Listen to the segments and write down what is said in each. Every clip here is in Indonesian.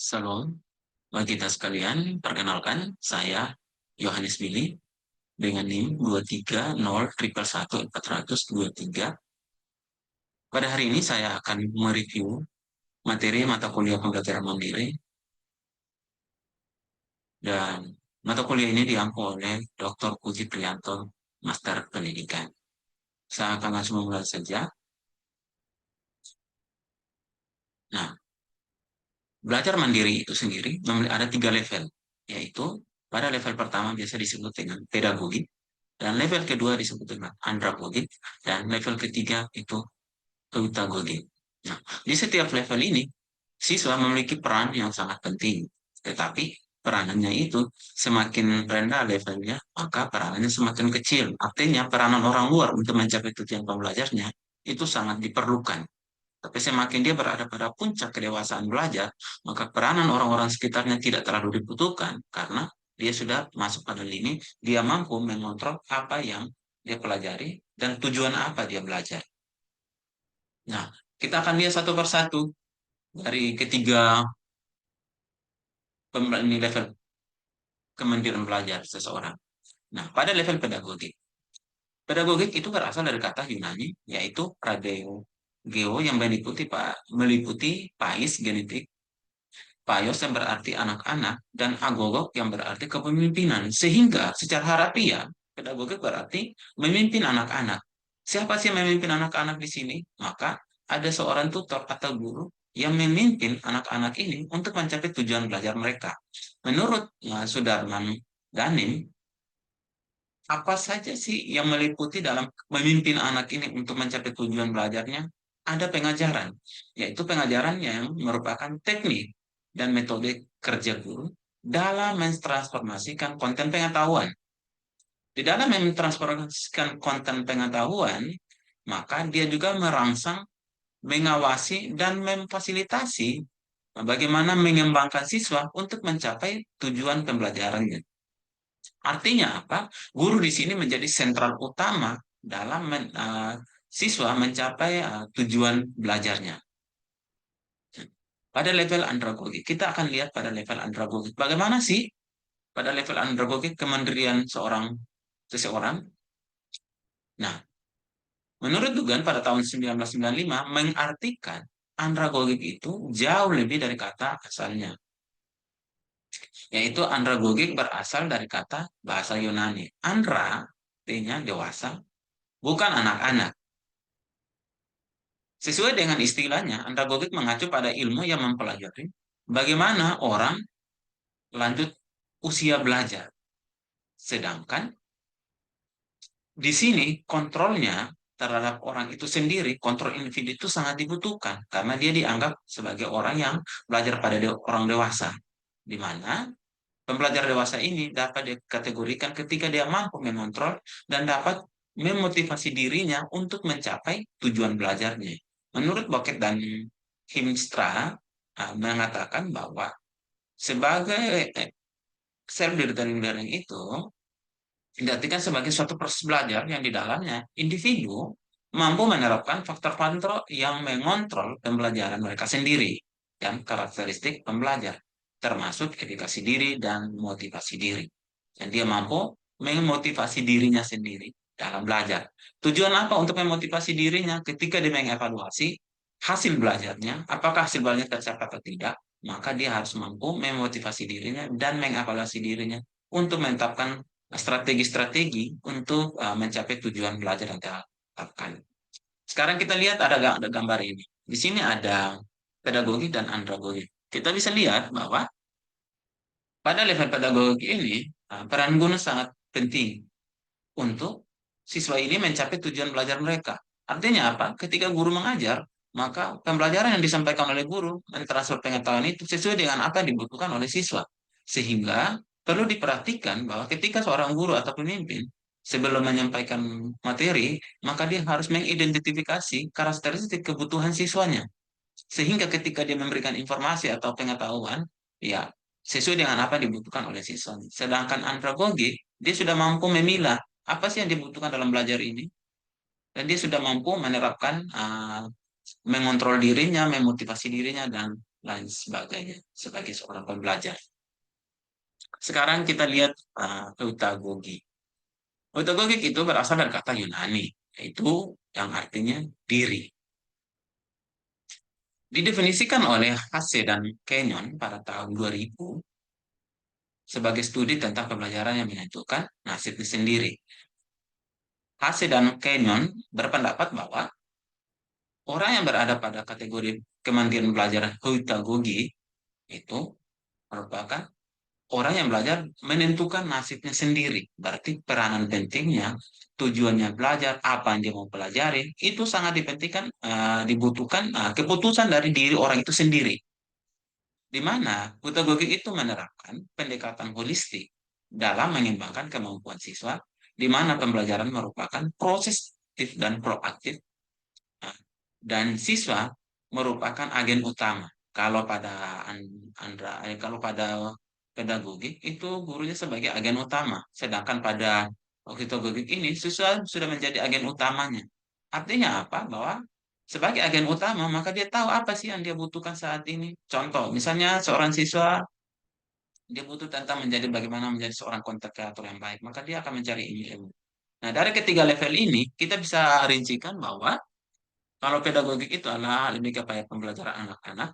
Salam bagi kita sekalian, perkenalkan saya Yohanes Billy dengan NIM 230111423. Pada hari ini saya akan mereview materi mata kuliah pembelajaran mandiri dan mata kuliah ini diampu oleh Dr. Puji Priyanto, Master Pendidikan. Saya akan langsung memulai saja. Nah, belajar mandiri itu sendiri ada 3 level, yaitu pada level pertama biasa disebut dengan pedagogik, dan level kedua disebut dengan andragogik, dan level ketiga itu pedagogi. Nah, di setiap level ini, siswa memiliki peran yang sangat penting. Tetapi peranannya itu semakin rendah levelnya, maka peranannya semakin kecil. Artinya peranan orang luar untuk mencapai tujuan pembelajarnya itu sangat diperlukan. Tapi semakin dia berada pada puncak kedewasaan belajar, maka peranan orang-orang sekitarnya tidak terlalu dibutuhkan karena dia sudah masuk pada lini, dia mampu mengontrol apa yang dia pelajari dan tujuan apa dia belajar. Nah, kita akan lihat satu persatu dari ketiga ini level kemandirian belajar seseorang. Nah, pada level pedagogik. Pedagogik itu berasal dari kata Yunani, yaitu pradeo. Geo yang meliputi pais genetik, paios yang berarti anak-anak, dan agogok yang berarti kepemimpinan. Sehingga secara harafiah, pedagogik berarti memimpin anak-anak. Siapa sih yang memimpin anak-anak di sini? Maka ada seorang tutor atau guru yang memimpin anak-anak ini untuk mencapai tujuan belajar mereka. Menurut Sudarman Ganim, apa saja sih yang meliputi dalam memimpin anak ini untuk mencapai tujuan belajarnya? Ada pengajaran, yaitu pengajaran yang merupakan teknik dan metode kerja guru dalam mentransformasikan konten pengetahuan. Di dalam mentransformasikan konten pengetahuan, maka dia juga merangsang, mengawasi, dan memfasilitasi bagaimana mengembangkan siswa untuk mencapai tujuan pembelajarannya. Artinya apa? Guru di sini menjadi sentral utama dalam siswa mencapai tujuan belajarnya. Pada level andragogi, kita akan lihat pada level andragogi. Bagaimana sih pada level andragogi kemandirian seseorang? Nah, menurut Dugan pada tahun 1995 mengartikan andragogik itu jauh lebih dari kata asalnya, yaitu andragogik berasal dari kata bahasa Yunani. Andra artinya dewasa, bukan anak-anak. Sesuai dengan istilahnya, andragogik mengacu pada ilmu yang mempelajari bagaimana orang lanjut usia belajar. Sedangkan di sini kontrolnya terhadap orang itu sendiri, kontrol individu itu sangat dibutuhkan karena dia dianggap sebagai orang yang belajar pada orang dewasa, di mana pembelajar dewasa ini dapat dikategorikan ketika dia mampu mengontrol dan dapat memotivasi dirinya untuk mencapai tujuan belajarnya. Menurut Bucket dan Himstra mengatakan bahwa sebagai self learning itu diartikan sebagai suatu proses belajar yang di dalamnya individu mampu menerapkan faktor-faktor yang mengontrol pembelajaran mereka sendiri dan karakteristik pembelajar, termasuk edukasi diri dan motivasi diri. Dan dia mampu memotivasi dirinya sendiri dalam belajar. Tujuan apa untuk memotivasi dirinya ketika dia mengevaluasi hasil belajarnya, apakah hasil belajarnya tercapai atau tidak, maka dia harus mampu memotivasi dirinya dan mengevaluasi dirinya untuk menetapkan strategi-strategi untuk mencapai tujuan belajar yang diharapkan. Sekarang kita lihat ada gambar ini. Di sini ada pedagogi dan andragogi. Kita bisa lihat bahwa pada level pedagogi ini peran guru sangat penting untuk siswa ini mencapai tujuan belajar mereka. Artinya apa? Ketika guru mengajar, maka pembelajaran yang disampaikan oleh guru mentransfer pengetahuan itu sesuai dengan apa yang dibutuhkan oleh siswa. Sehingga perlu diperhatikan bahwa ketika seorang guru atau pemimpin sebelum menyampaikan materi, maka dia harus mengidentifikasi karakteristik kebutuhan siswanya. Sehingga ketika dia memberikan informasi atau pengetahuan, ya sesuai dengan apa yang dibutuhkan oleh siswa. Sedangkan andragogi, dia sudah mampu memilah apa sih yang dibutuhkan dalam belajar ini, dan dia sudah mampu menerapkan, mengontrol dirinya, memotivasi dirinya, dan lain sebagainya sebagai seorang pembelajar. Sekarang kita lihat heutagogi. Heutagogi itu berasal dari kata Yunani, yaitu yang artinya diri. Didefinisikan oleh Hasse dan Kenyon pada tahun 2000 sebagai studi tentang pembelajaran yang menentukan nasibnya sendiri. Hasse dan Kenyon berpendapat bahwa orang yang berada pada kategori kemandirian belajar heutagogi itu merupakan orang yang belajar menentukan nasibnya sendiri. Berarti peranan pentingnya, tujuannya belajar, apa yang dia mau pelajari, itu sangat dipentingkan, dibutuhkan keputusan dari diri orang itu sendiri. Di mana pedagogi itu menerapkan pendekatan holistik dalam mengembangkan kemampuan siswa, di mana pembelajaran merupakan proses aktif dan proaktif, dan siswa merupakan agen utama. Kalau pada kalau pada pedagogik itu gurunya sebagai agen utama, sedangkan pada pedagogik ini siswa sudah menjadi agen utamanya. Artinya apa? Bahwa sebagai agen utama maka dia tahu apa sih yang dia butuhkan saat ini. Contoh, misalnya seorang siswa dia butuh tentang menjadi bagaimana menjadi seorang content creator yang baik, maka dia akan mencari ilmu. Nah, dari ketiga level ini kita bisa rincikan bahwa kalau pedagogik itu adalah lebih kepada pembelajaran anak-anak,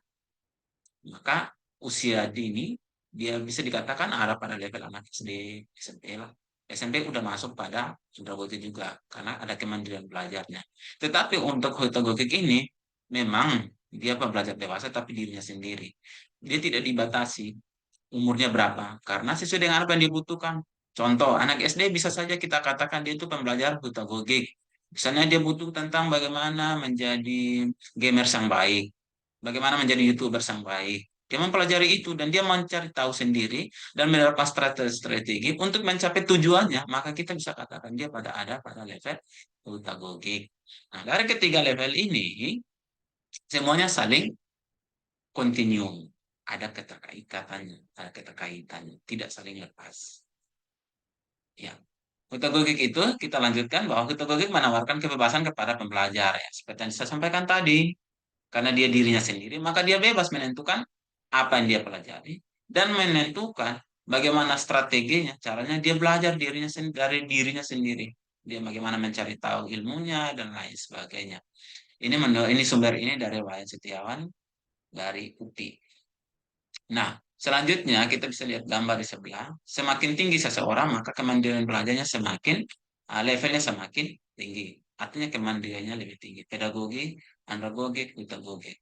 maka usia dini dia bisa dikatakan arah pada level anak SD, SMP lah. SMP udah masuk pada pedagogik juga karena ada kemandirian belajarnya. Tetapi untuk pedagogik ini memang dia pembelajar dewasa tapi dirinya sendiri. Dia tidak dibatasi umurnya berapa karena sesuai dengan apa yang dibutuhkan. Contoh, anak SD bisa saja kita katakan dia itu pembelajar pedagogik. Misalnya dia butuh tentang bagaimana menjadi gamers yang baik, bagaimana menjadi YouTuber yang baik. Dia mempelajari itu dan dia mencari tahu sendiri dan menerapkan strategi untuk mencapai tujuannya. Maka kita bisa katakan dia pada level pedagogik. Nah, dari ketiga level ini semuanya saling continuum, ada keterkaitannya, tidak saling lepas. Ya, pedagogik itu kita lanjutkan bahwa pedagogik menawarkan kebebasan kepada pembelajar ya, seperti yang saya sampaikan tadi. Karena dia dirinya sendiri, maka dia bebas menentukan apa yang dia pelajari dan menentukan bagaimana strateginya, caranya dia belajar dari dirinya sendiri. Dia bagaimana mencari tahu ilmunya dan lain sebagainya. Ini sumber ini dari Wayan Setiawan dari UPI. Nah, selanjutnya kita bisa lihat gambar di sebelah. Semakin tinggi seseorang, maka kemandirian belajarnya levelnya semakin tinggi. Artinya kemandiriannya lebih tinggi. Pedagogi, andragogi, pedagogi.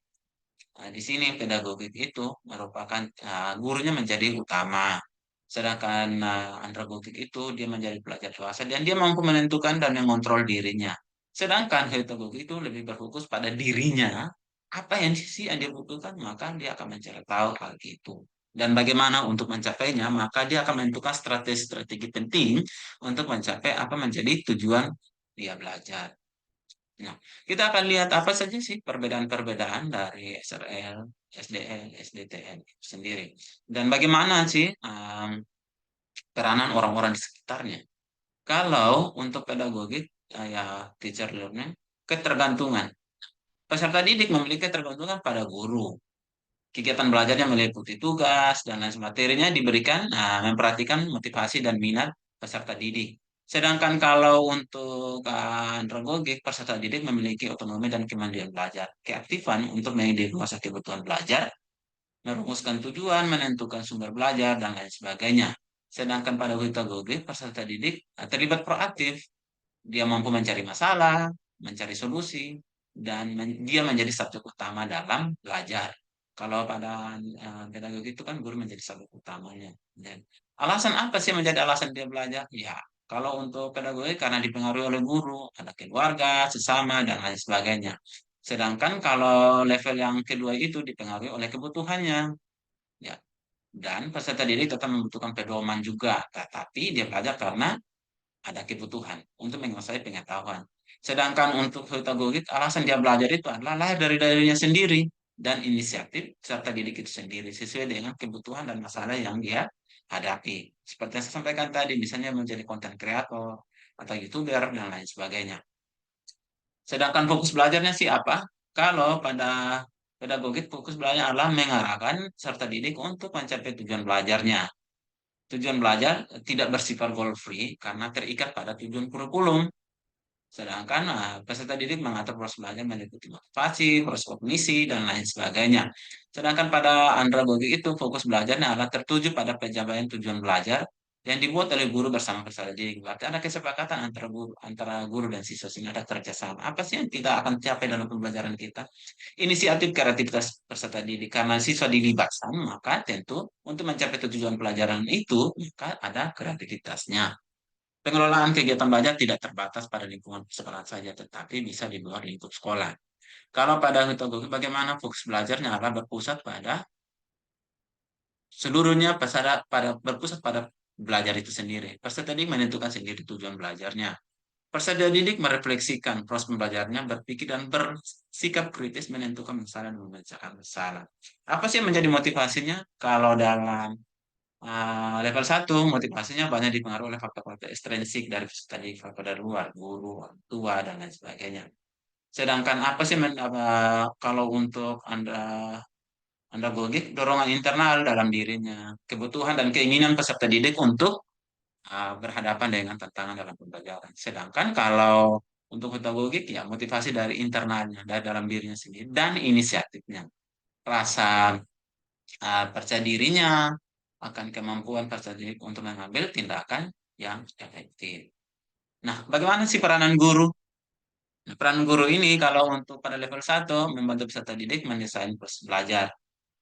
Nah, di sini pedagogik itu merupakan gurunya menjadi utama. Sedangkan andragogik itu dia menjadi pelajar dewasa dan dia mampu menentukan dan mengontrol dirinya. Sedangkan pedagogik itu lebih berfokus pada dirinya, apa yang sih yang dia butuhkan, maka dia akan mencari tahu hal itu. Dan bagaimana untuk mencapainya, maka dia akan menentukan strategi-strategi penting untuk mencapai apa menjadi tujuan dia belajar. Nah, kita akan lihat apa saja sih perbedaan-perbedaan dari SRL, SDL, SDTN itu sendiri. Dan bagaimana sih peranan orang-orang di sekitarnya. Kalau untuk pedagogik, ya teacher learning, ketergantungan. Peserta didik memiliki ketergantungan pada guru. Kegiatan belajarnya meliputi tugas dan lain sebagainya. Materinya diberikan memperhatikan motivasi dan minat peserta didik. Sedangkan kalau untuk andragogik, peserta didik memiliki otonomi dan kemandirian belajar. Keaktifan untuk mengevaluasi kebutuhan belajar, merumuskan tujuan, menentukan sumber belajar, dan lain sebagainya. Sedangkan pada pedagogik, peserta didik terlibat proaktif. Dia mampu mencari masalah, mencari solusi, dan dia menjadi subjek utama dalam belajar. Kalau pada pedagogi itu kan guru menjadi subjek utamanya. Dan alasan apa sih menjadi alasan dia belajar? Ya, kalau untuk pedagogi karena dipengaruhi oleh guru, ada keluarga, sesama, dan lain sebagainya. Sedangkan kalau level yang kedua itu dipengaruhi oleh kebutuhannya. Ya, dan peserta didik tetap membutuhkan pedoman juga, tetapi dia belajar karena ada kebutuhan untuk menguasai pengetahuan. Sedangkan untuk pedagogik, alasan dia belajar itu adalah lahir dari dirinya sendiri dan inisiatif serta didik itu sendiri sesuai dengan kebutuhan dan masalah yang dia hadapi. Seperti yang saya sampaikan tadi, misalnya menjadi konten kreator atau YouTuber dan lain sebagainya. Sedangkan fokus belajarnya sih apa? Kalau pada Pedagogik fokus belajar adalah mengarahkan serta didik untuk mencapai tujuan belajarnya. Tujuan belajar tidak bersifat goal free karena terikat pada tujuan kurikulum. Sedangkan peserta didik mengatur proses belajar meliputi motivasi, proses kognisi, dan lain sebagainya. Sedangkan pada andragogi itu fokus belajarnya adalah tertuju pada pencapaian tujuan belajar yang dibuat oleh guru bersama peserta didik. Berarti ada kesepakatan antara guru dan siswa sehingga ada kerjasama. Apa sih yang kita akan capai dalam pembelajaran kita? Inisiatif kreativitas peserta didik. Karena siswa dilibatkan, maka tentu untuk mencapai tujuan pelajaran itu, maka ada kreativitasnya. Pengelolaan kegiatan belajar tidak terbatas pada lingkungan sekolah saja, tetapi bisa di luar lingkup sekolah. Kalau pada metodologi bagaimana fokus belajarnya adalah berpusat pada seluruhnya pada berpusat pada belajar itu sendiri. Peserta didik menentukan sendiri tujuan belajarnya. Peserta didik merefleksikan proses pembelajarannya, berpikir dan bersikap kritis menentukan masalah dan memecahkan masalah. Apa sih yang menjadi motivasinya? Kalau dalam level satu motivasinya banyak dipengaruhi oleh faktor-faktor ekstrinsik dari peserta didik, faktor dari luar, guru, orang tua, dan lain sebagainya. Sedangkan apa sih kalau untuk Anda gogik dorongan internal dalam dirinya, kebutuhan dan keinginan peserta didik untuk berhadapan dengan tantangan dalam pembelajaran. Sedangkan kalau untuk pedagogik ya motivasi dari internalnya, dari dalam dirinya sendiri dan inisiatifnya, rasa percaya dirinya akan kemampuan peserta didik untuk mengambil tindakan yang efektif. Nah, bagaimana sih peranan guru? Nah, peran guru ini kalau untuk pada level satu membantu peserta didik mendesain proses belajar,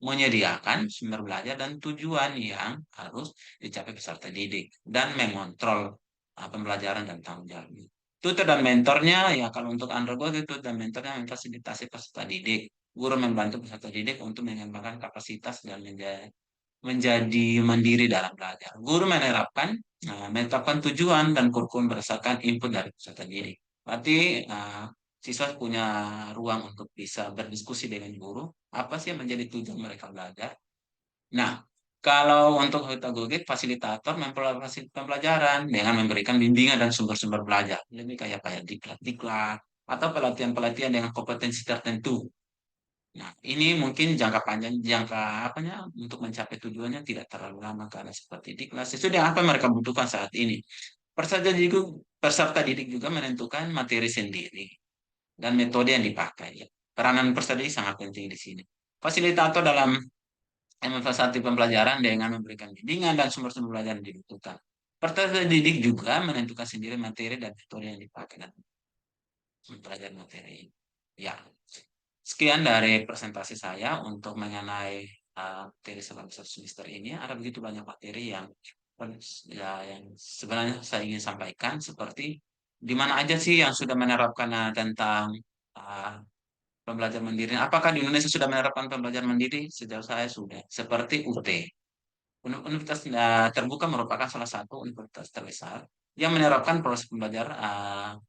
menyediakan sumber belajar dan tujuan yang harus dicapai peserta didik, dan mengontrol pembelajaran dan tanggung jawab. Tutor dan mentornya, ya kalau untuk undergrad itu dan mentornya memfasilitasi peserta didik. Guru membantu peserta didik untuk mengembangkan kapasitas dan menjadi mandiri dalam belajar. Guru menetapkan tujuan dan kurikulum berdasarkan input dari peserta didik. Berarti siswa punya ruang untuk bisa berdiskusi dengan guru, apa sih yang menjadi tujuan mereka belajar. Nah, kalau untuk pedagogik, fasilitator mempelajari pembelajaran dengan memberikan bimbingan dan sumber-sumber belajar. Lebih kayak diklat-diklat, atau pelatihan-pelatihan dengan kompetensi tertentu. Nah, ini mungkin jangka panjang, jangka apanya untuk mencapai tujuannya tidak terlalu lama karena seperti diklat sesuai dengan apa yang mereka butuhkan saat ini. Peserta didik juga menentukan materi sendiri dan metode yang dipakai. Ya. Peranan peserta didik sangat penting di sini. Fasilitator dalam memfasilitasi pembelajaran dengan memberikan bimbingan dan sumber-sumber belajar yang dibutuhkan. Peserta didik juga menentukan sendiri materi dan metode yang dipakai dan mempelajari materi ini. Ya, sekian dari presentasi saya untuk mengenai materi selama satu semester ini. Ada begitu banyak materi yang sebenarnya saya ingin sampaikan, seperti di mana aja sih yang sudah menerapkan tentang uh, pembelajaran mandiri. Apakah di Indonesia sudah menerapkan pembelajaran mandiri? Sejauh saya sudah. Seperti UT. Universitas Terbuka merupakan salah satu universitas terbesar yang menerapkan proses pembelajaran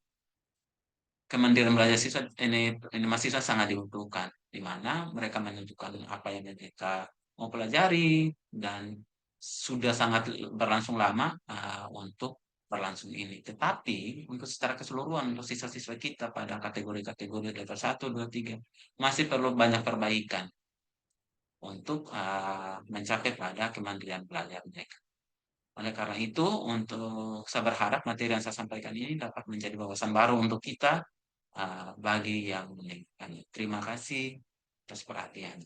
kemandirian belajar siswa ini mahasiswa sangat dibutuhkan, di mana mereka menentukan apa yang mereka mau pelajari dan sudah sangat berlangsung lama untuk berlangsung ini. Tetapi untuk secara keseluruhan untuk siswa-siswa kita pada kategori-kategori level satu 2 3 masih perlu banyak perbaikan untuk mencapai pada kemandirian belajar mereka. Oleh karena itu, untuk saya berharap materi yang saya sampaikan ini dapat menjadi wawasan baru untuk kita bagi yang mendengarkan. Terima kasih atas perhatian.